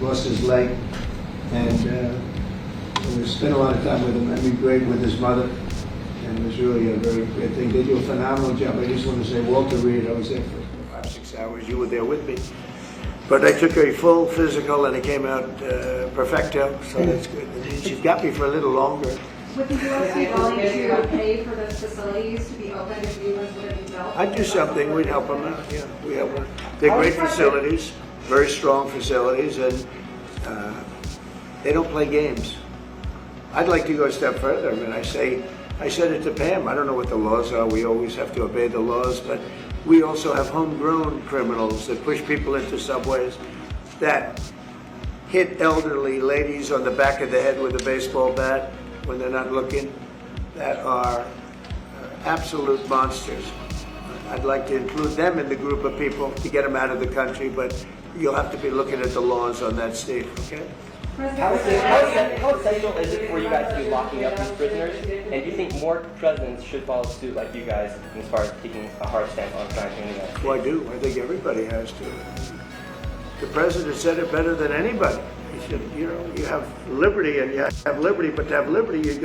lost his leg, and we spent a lot of time with him. I mean, great with his mother, and it was really a very great thing. They do a phenomenal job. I just want to say, Walter Reed, I was there for 5-6 hours. You were there with me. But I took a full physical, and it came out perfecto, so that's good. And she's got me for a little longer. Would the U.S. be willing to pay for those facilities to be open if new ones were to be built? I'd do something. We'd help them out. Yeah, we help them. They're great facilities, very strong facilities, and they don't play games. I'd like to go a step further. I mean, I said it to Pam. I don't know what the laws are. We always have to obey the laws, but we also have homegrown criminals that push people into subways, that hit elderly ladies on the back of the head with a baseball bat when they're not looking, that are absolute monsters. I'd like to include them in the group of people to get them out of the country, but you'll have to be looking at the laws on that, Steve, okay? How essential is it for you guys to be locking up these prisoners? And do you think more presidents should follow suit like you guys as far as taking a hard stance on crime in the United States? Well, I do. I think everybody has to. The president said it better than anybody. He said, you know, you have liberty and you have liberty, but to have liberty,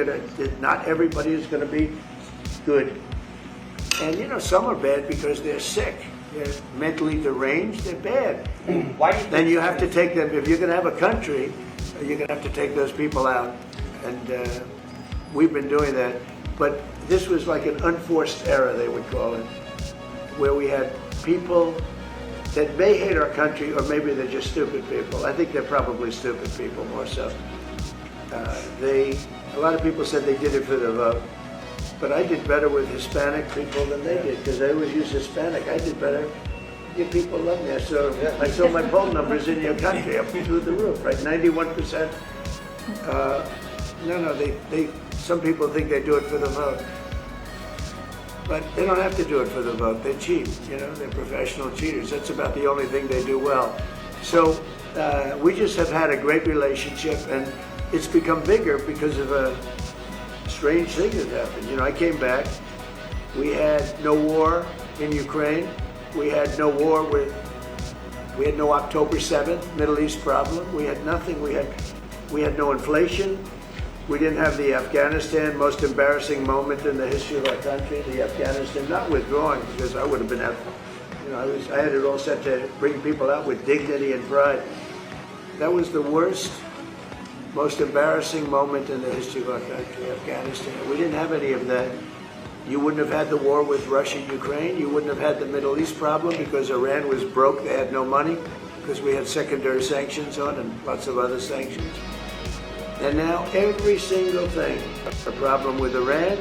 not everybody is going to be good. And, you know, some are bad because they're sick. They're mentally deranged. They're bad. Why do you think then you have to take them, if you're going to have a country, you're going to have to take those people out. And we've been doing that. But this was like an unforced error, they would call it, where we had people that may hate our country, or maybe they're just stupid people. I think they're probably stupid people more so. A lot of people said they did it for the vote. But I did better with Hispanic people than they did, because they always use Hispanic. I did better. You people love me. I saw my poll numbers in your country up through the roof, right? 91%. Some people think they do it for the vote. But they don't have to do it for the vote. They cheat, you know, they're professional cheaters. That's about the only thing they do well. So we just have had a great relationship, and it's become bigger because of a strange thing that happened. You know, I came back, we had no war in Ukraine, we had no October 7th, Middle East problem, we had nothing, we had no inflation, we didn't have the Afghanistan, most embarrassing moment in the history of our country, the Afghanistan, not withdrawing, because I would have been, you know, I had it all set to bring people out with dignity and pride. That was the worst, most embarrassing moment in the history of our country, Afghanistan. We didn't have any of that. You wouldn't have had the war with Russia and Ukraine. You wouldn't have had the Middle East problem because Iran was broke. They had no money because we had secondary sanctions on and lots of other sanctions. And now every single thing, a problem with Iran,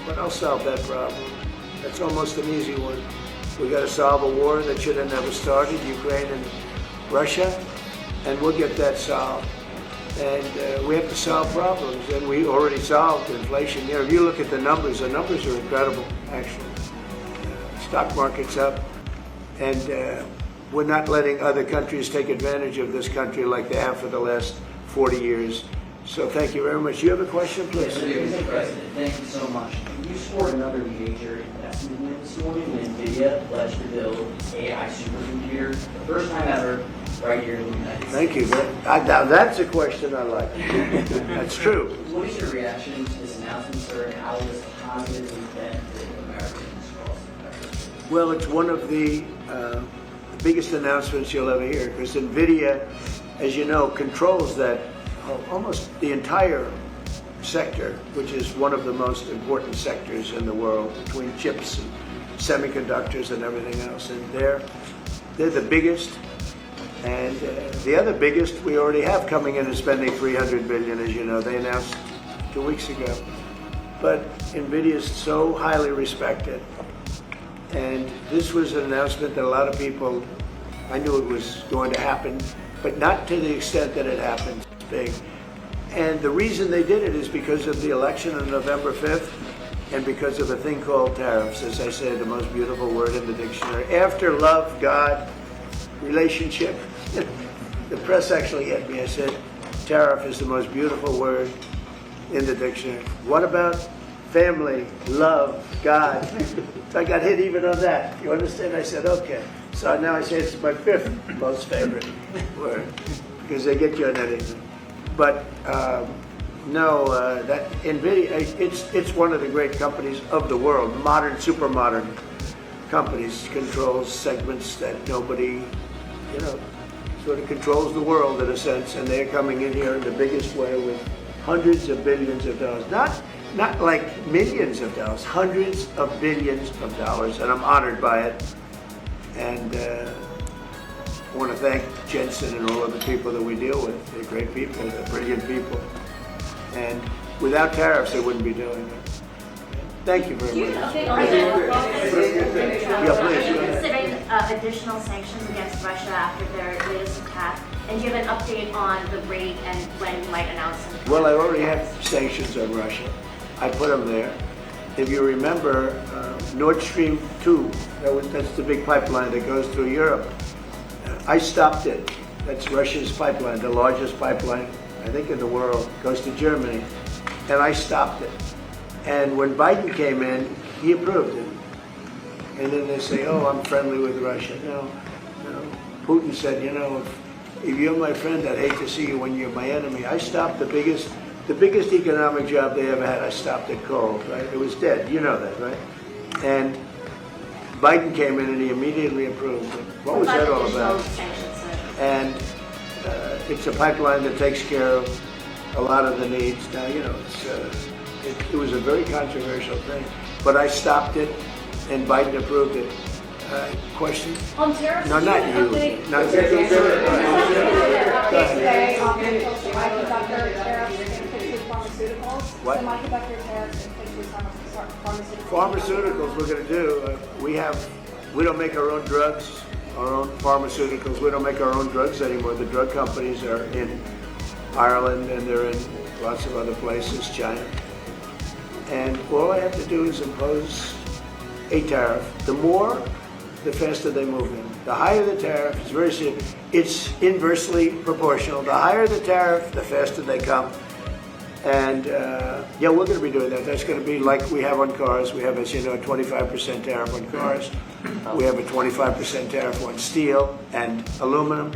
but I'll solve that problem. That's almost an easy one. We got to solve a war that should have never started, Ukraine and Russia, and we'll get that solved. And we have to solve problems, and we already solved inflation. You know, if you look at the numbers are incredible, actually. Stock market's up, and we're not letting other countries take advantage of this country like they have for the last 40 years. So thank you very much. You have a question, please? Yes, Mr. President, thank you so much. You scored another major investment win this morning when NVIDIA pledged to build AI supercomputer, the first time ever, right here in the United States. Thank you. Now that's a question I like. That's true. What is your reaction to this announcement, sir, and how will this positively benefit Americans across the country? Well, it's one of the biggest announcements you'll ever hear, because NVIDIA, as you know, controls that almost the entire sector, which is one of the most important sectors in the world, between chips and semiconductors and everything else. And they're the biggest. And the other biggest we already have coming in and spending $300 billion, as you know. They announced 2 weeks ago. But NVIDIA is so highly respected. And this was an announcement that a lot of people, I knew it was going to happen, but not to the extent that it happened. Big. And the reason they did it is because of the election on November 5th and because of a thing called tariffs. As I said, the most beautiful word in the dictionary. After love, God, relationship. The press actually hit me. I said, tariff is the most beautiful word in the dictionary. What about family, love, God? So I got hit even on that. You understand? I said, okay. So now I say it's my fifth most favorite word. because they get you on anything. But no, that NVIDIA, it's one of the great companies of the world, modern, super modern companies, controls segments that nobody, sort of controls the world in a sense, and they're coming in here in the biggest way with hundreds of billions of dollars. Not like millions of dollars, hundreds of billions of dollars, and I'm honored by it. And I want to thank Jensen and all of the people that we deal with. They're great people, they're brilliant people. And without tariffs, they wouldn't be doing it. Thank you very much. Considering additional sanctions against Russia after their latest attack, and do you have an update on the rate and when you might announce them? Well, I already have sanctions on Russia. I put them there. If you remember, Nord Stream 2, that's the big pipeline that goes through Europe. I stopped it. That's Russia's pipeline, the largest pipeline, I think, in the world. Goes to Germany. And I stopped it. And when Biden came in, he approved it. And then they say, oh, I'm friendly with Russia. No. Putin said, if you're my friend, I'd hate to see you when you're my enemy. I stopped the biggest economic job they ever had. I stopped it cold, right? It was dead. You know that, right? And Biden came in and he immediately approved it. What was that all about? And it's a pipeline that takes care of a lot of the needs. Now, it was a very controversial thing, but I stopped it, and Biden approved it. Question? On tariffs? No, not you. Not you. Semiconductor tariffs include pharmaceuticals. What? Semiconductor tariffs include pharmaceuticals. Pharmaceuticals we're going to do. We don't make our own drugs, our own pharmaceuticals. We don't make our own drugs anymore. The drug companies are in Ireland and they're in lots of other places, China. And all I have to do is impose a tariff. The more, the faster they move in. The higher the tariff, it's very simple. It's inversely proportional. The higher the tariff, the faster they come. And we're going to be doing that. That's going to be like we have on cars. We have, as you know, a 25% tariff on cars. We have a 25% tariff on steel and aluminum.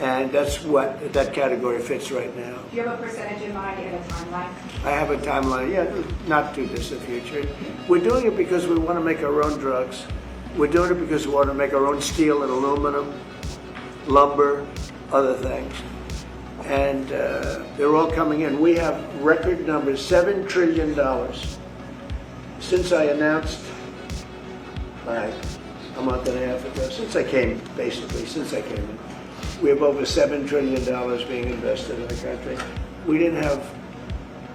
And that's what that category fits right now. Do you have a percentage in mind? Do you have a timeline? I have a timeline, not too distant future. We're doing it because we want to make our own drugs. We're doing it because we want to make our own steel and aluminum, lumber, other things. And they're all coming in. We have record numbers, $7 trillion. Since I announced, a month and a half ago, since I came in, we have over $7 trillion being invested in the country. We didn't have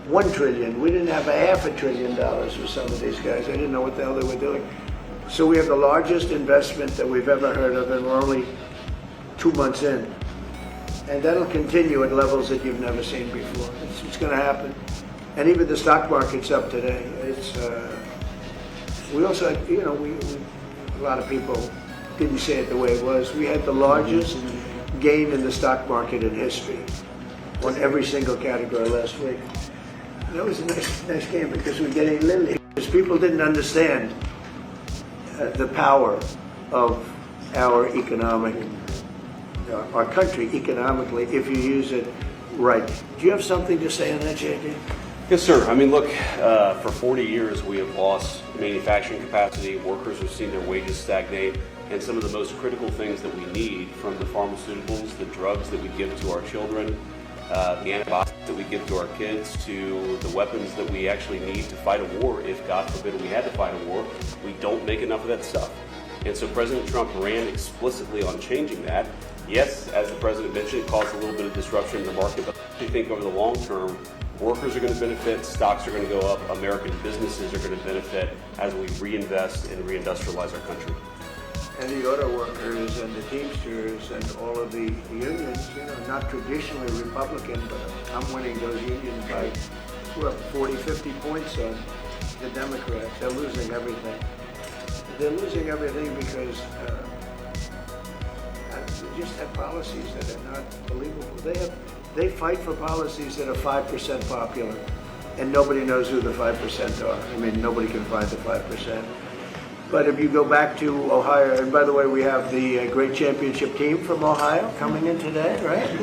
$1 trillion. We didn't have $500 billion for some of these guys. I didn't know what the hell they were doing. So we have the largest investment that we've ever heard of, and we're only 2 months in. And that'll continue at levels that you've never seen before. It's going to happen. And even the stock market's up today. We also, a lot of people didn't say it the way it was. We had the largest gain in the stock market in history on every single category last week. That was a nice game because we're getting little. Because people didn't understand the power of our country economically if you use it right. Do you have something to say on that, JD? Yes, sir. I mean, look, for 40 years we have lost manufacturing capacity. Workers have seen their wages stagnate. And some of the most critical things that we need, from the pharmaceuticals, the drugs that we give to our children, the antibiotics that we give to our kids, to the weapons that we actually need to fight a war, if God forbid we had to fight a war, we don't make enough of that stuff. And so President Trump ran explicitly on changing that. Yes, as the President mentioned, it caused a little bit of disruption in the market, but I think over the long term, workers are going to benefit, stocks are going to go up, American businesses are going to benefit as we reinvest and reindustrialize our country. And the auto workers and the Teamsters and all of the unions, not traditionally Republican, but I'm winning those unions by 40, 50 points on the Democrats. They're losing everything. They're losing everything because they just have policies that are not believable. They fight for policies that are 5% popular, and nobody knows who the 5% are. I mean, nobody can find the 5%. But if you go back to Ohio, and by the way, we have the great championship team from Ohio coming in today, right?